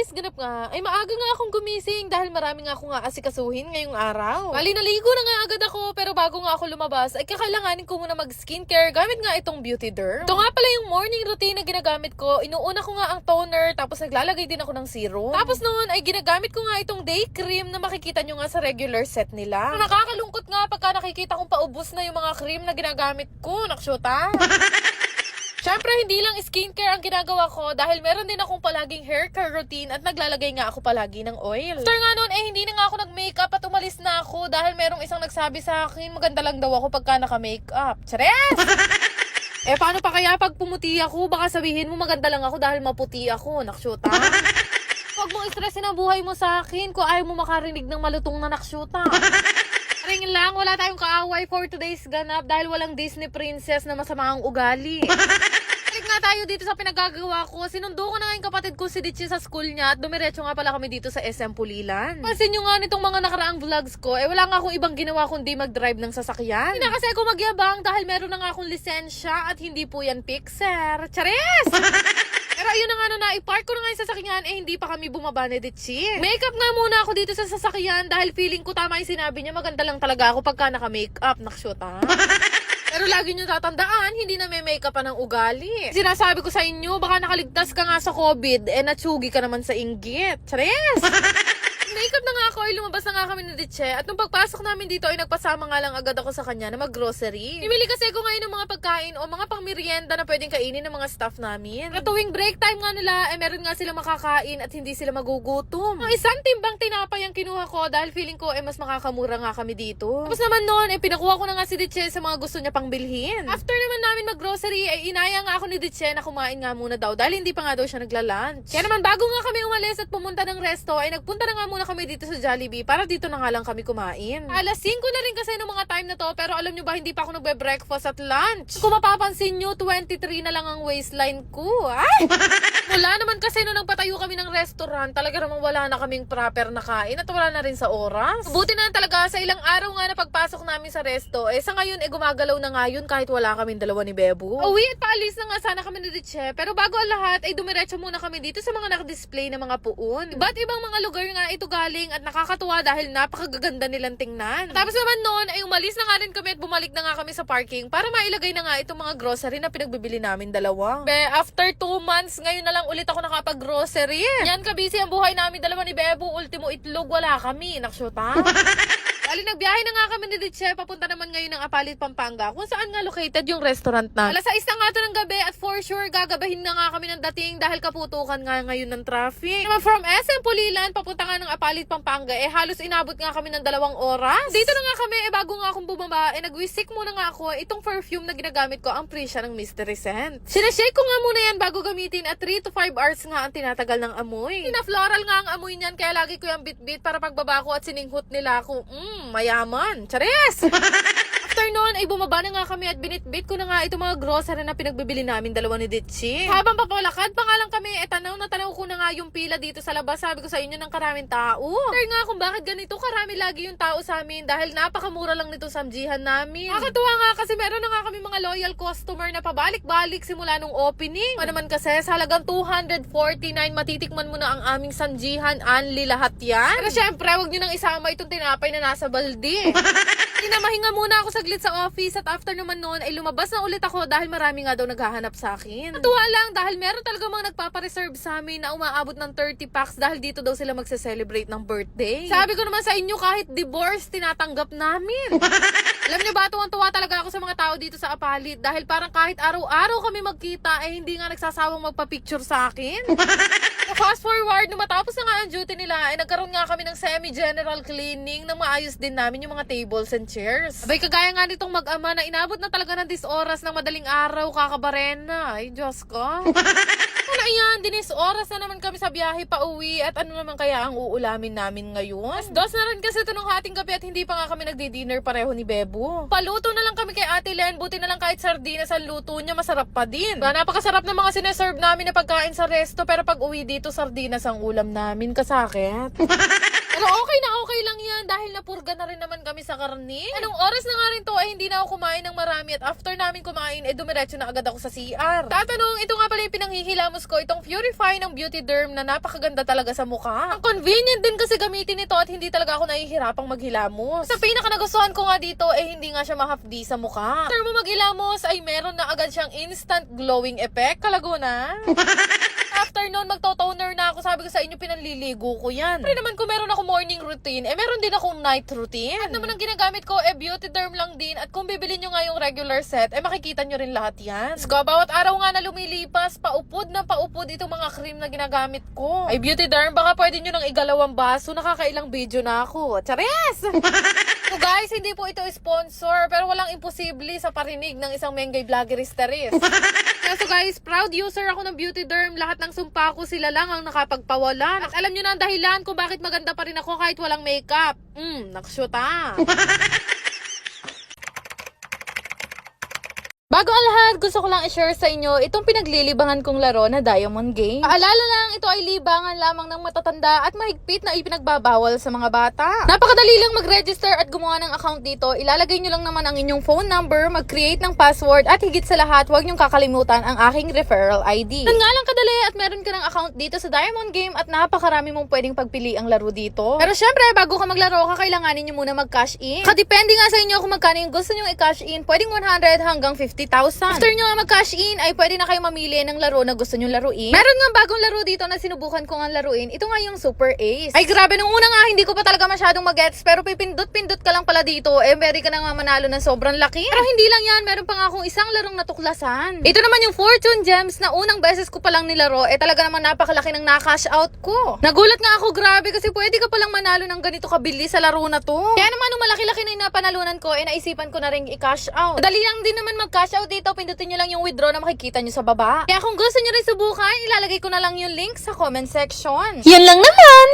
today's ganap nga, ay maaga nga akong gumising dahil marami nga ako nga asikasuhin ngayong araw. Bali, naligo na nga agad ako, pero bago nga ako lumabas, ay kakailanganin ko muna mag-skincare gamit nga itong Beauty Derm. Ito nga pala yung morning routine na ginagamit ko. Inuuna ko nga ang toner, tapos naglalagay din ako ng serum. Tapos noon ay ginagamit ko nga itong day cream na makikita nyo nga sa regular set nila. Nakakalungkot nga pagka nakikita kong paubos na yung mga cream na ginagamit ko. Naksyota. Siyempre, hindi lang skincare ang ginagawa ko dahil meron din akong palaging hair care routine at naglalagay nga ako palagi ng oil. After nga noon, hindi na nga ako nag-makeup at umalis na ako dahil merong isang nagsabi sa akin, maganda lang daw ako pagka naka-makeup. Chares! Paano pa kaya pag pumuti ako? Baka sabihin mo maganda lang ako dahil maputi ako. Naksyuta. Huwag mong stressin ang buhay mo sa akin kung ayaw mo makarinig ng malutong na naksyuta. Ring lang, wala tayong kaaway for today's ganap dahil walang Disney princess na masama ang ugali. Balik nga tayo dito sa pinagagawa ko. Sinundo ko na nga yung kapatid ko si Ditchy sa school niya at dumiretso nga pala kami dito sa SM Pulilan. Pansin nyo nga nitong mga nakaraang vlogs ko, wala nga akong ibang ginawa kundi mag-drive ng sasakyan. Hindi na kasi ako magyabang dahil meron na nga akong lisensya at hindi po yan fixer. Charis! Pero ayun na nga na i-park ko na nga yung sasakyan, hindi pa kami bumaba ni Ditchy. Makeup nga muna ako dito sa sasakyan dahil feeling ko tama yung sinabi niya, maganda lang talaga ako pagka naka-makeup. Naksyot ha? Pero lagi nyo tatandaan, hindi na may makeup pa ng ugali. Sinasabi ko sa inyo, baka nakaligtas ka nga sa COVID, natsugi ka naman sa inggit. Charis! Makeup na nga ako, lumabas na nga kami ni Ditchy. At nung pagpasok namin dito, nagpasama nga lang agad ako sa kanya na mag-grocery. Bimili kasi ako ngayon ng mga pagkain o mga pang-merienda na pwedeng kainin ng mga staff namin. At tuwing break time nga nila, meron nga sila makakain at hindi sila magugutom. Ang isang timbang tinapay ang kinuha ko dahil feeling ko mas makakamura nga kami dito. Tapos naman noon, pinakuha ko na nga si Ditchy sa mga gusto niya pang bilhin. After naman namin mag-grocery, inaya nga ako ni Ditchy na kumain nga muna daw dahil hindi pa nga daw siya nagla-lunch. Kaya naman bago nga kami umalis at pumunta ng resto, nagpunta na nga muna kami dito sa Jollibee para dito na nga lang kami kumain. Alas 5 na rin kasi ng mga time na to, pero alam nyo ba, hindi pa ako nagbe-breakfast at lunch. Kung mapapansin nyo, 23 na lang ang waistline ko. Ay! Wala naman kasi nung nagpatayo kami ng restaurant, talaga namang wala na kaming proper na kain at wala na rin sa oras. Buti na talaga sa ilang araw nga na pagpasok namin sa resto, sa ngayon gumagalaw na nga yun kahit wala kaming dalawa ni Bebo. Uwi at paalis na nga sana kami ni Ditchy, pero bago ang lahat, dumiretso muna kami dito sa mga nakadisplay na mga puon. Iba't ibang mga lugar nga ito galing at nakakatuwa dahil napakagaganda nilang tingnan. Tapos naman noon umalis na nga rin kami at bumalik na nga kami sa parking para mailagay na nga itong mga grocery na pinagbibili namin dalawa. After 2 months, ngayon na lang ulit ako nakapag-grocery. Yan kabisi ang buhay namin dalawa ni Bebo. Ultimo itlog, wala kami. Naksyota. Bali, nagbiyahe na nga kami ni Ditchy, papunta naman ngayon ng Apalit, Pampanga, kung saan nga located yung restaurant na. Alas 6 na nga ito ng gabi at for sure gagabahin na nga kami ng dating dahil kaputukan nga ngayon ng traffic. Naman from SM Pulilan, papunta nga ng Apalit, Pampanga, halos inabot nga kami ng 2 oras. Dito na nga kami, bago nga akong bumaba, nag-wisik muna nga ako itong perfume na ginagamit ko, ang Prisha ng Mystery Scent. Sinashake ko nga muna yan bago gamitin at 3 to 5 hours nga ang tinatagal ng amoy. Floral nga ang amoy niyan, kaya lagi ko yung bit-bit para pagbaba ko at sininghot nila ako. Mayaman. Charis! After noon, bumaba na nga kami at binitbit ko na nga itong mga grocery na pinagbibili namin dalawa ni Ditchy. Habang papalakad pa nga lang kami, tanaw na tanaw ko na nga yung pila dito sa labas. Sabi ko sa inyo ng karaming tao. After nga kung bakit ganito karami lagi yung tao sa amin dahil napakamura lang nito samjihan namin. Nakakatuwa nga kasi meron na nga kami mga loyal customer na pabalik-balik simula nung opening. Naman kasi sa halagang 249 matitikman mo na ang aming samjihan, anli lahat yan. Pero syempre, wag nyo nang isama itong tinapay na nasa balde. Mahinga muna ako saglit sa office at after naman noon lumabas na ulit ako dahil marami nga daw naghahanap sa akin. Natuwa lang dahil meron talaga mga nagpapareserve sa amin na umaabot ng 30 packs dahil dito daw sila magse-celebrate ng birthday. Sabi ko naman sa inyo, kahit divorce, tinatanggap namin. Alam niyo ba, tuwang-tuwa talaga ako sa mga tao dito sa Apalit dahil parang kahit araw-araw kami magkita hindi nga nagsasawang magpa-picture sa akin. Fast forward, nung matapos na nga ang duty nila, nagkaroon nga kami ng semi-general cleaning na maayos din namin yung mga tables and chairs. Abay, kagaya nga nitong mag-ama na inabot na talaga ng 10 oras ng madaling araw, kakabarena. Ay, Diyos ko. Ano yan, dinis oras na naman kami sa biyahe pa uwi at ano naman kaya ang uulamin namin ngayon? Dos na rin kasi ito nung hating gabi at hindi pa nga kami nagdi-dinner pareho ni Bebo. Paluto na lang kami kay Ate Len, buti na lang kahit sardinas ang luto niya, masarap pa din. Napakasarap ng mga sineserve namin na pagkain sa resto pero pag uwi dito, sardinas ang ulam namin, kasakit. Pero okay lang yan dahil napurga na rin naman kami sa karne. Anong oras na nga rin to ay hindi na ako kumain ng marami at after namin kumain dumiretso na agad ako sa CR. Tatanong, ito nga pala yung pinanghihilamos ko, itong Purify ng Beauty Derm na napakaganda talaga sa mukha. Ang convenient din kasi gamitin ito at hindi talaga ako nahihirapang maghilamos. Sa pinaka nagustuhan ko nga dito hindi nga siya mahapdi sa mukha. After mo maghilamos ay meron na agad siyang instant glowing effect. Kalaguna. After nun, magto-toner na ako. Sabi ko sa inyo, pinanliligo ko yan. Pero naman kung meron ako morning routine, meron din akong night routine. At naman ang ginagamit ko, Beauty Derm lang din. At kung bibili nyo nga yung regular set, makikita nyo rin lahat yan. So, bawat araw nga na lumilipas, paupod na paupod itong mga cream na ginagamit ko. Ay, Beauty Derm, baka pwede nyo nang igalawang baso. Nakakailang video na ako. Chares! So guys, hindi po ito sponsor, pero walang imposible sa parinig ng isang Mengay Vlogeristeris. So guys, proud user ako ng Beauty Derm. Lahat ng sumpa ko sila lang ang nakapagpawalan. At alam nyo na ang dahilan kung bakit maganda pa rin ako kahit walang makeup. Nakshoot Bago ang lahat, gusto ko lang i-share sa inyo itong pinaglilibangan kong laro na Diamond Game. Paalala lang, ito ay libangan lamang ng matatanda at mahigpit na ipinagbabawal sa mga bata. Napakadali lang mag-register at gumawa ng account dito. Ilalagay nyo lang naman ang inyong phone number, mag-create ng password at higit sa lahat, huwag nyong kakalimutan ang aking referral ID. Yan nga lang kadali at meron ka ng account dito sa Diamond Game at napakarami mong pwedeng pagpili ang laro dito. Pero syempre, bago ka maglaro, kakailanganin nyo muna mag-cash in. Kadepende nga sa inyo kung magkano yung gusto nyong i-cash in. Pwedeng 100 hanggang 50,000. After nyo nga mag-cash in, ay pwede na kayo mamili ng laro na gusto nyo laruin. Meron nga bagong laro dito na sinubukan ko nga laruin. Ito nga yung Super Ace. Ay grabe, nung una nga hindi ko pa talaga masyadong mag-gets, pero pipindot-pindot ka lang pala dito, pwede ka na nga manalo ng sobrang laki. Pero hindi lang yan, meron pa nga akong isang larong natuklasan. Ito naman yung Fortune Gems na unang beses ko palang nilaro, talaga naman napakalaki ng na-cash out ko. Nagulat nga ako, grabe, kasi pwede ka palang manalo ng ganito kabili sa laro na to. Kaya naman nung malaki-laki na yung napanalunan ko, naisipan ko na rin i-cash out. Madali lang din naman mag-cash out dito, pindutin nyo lang yung withdraw na makikita nyo sa baba. Kaya kung gusto nyo rin subukan, ilalagay ko na lang yung link sa comment section. Yan lang naman!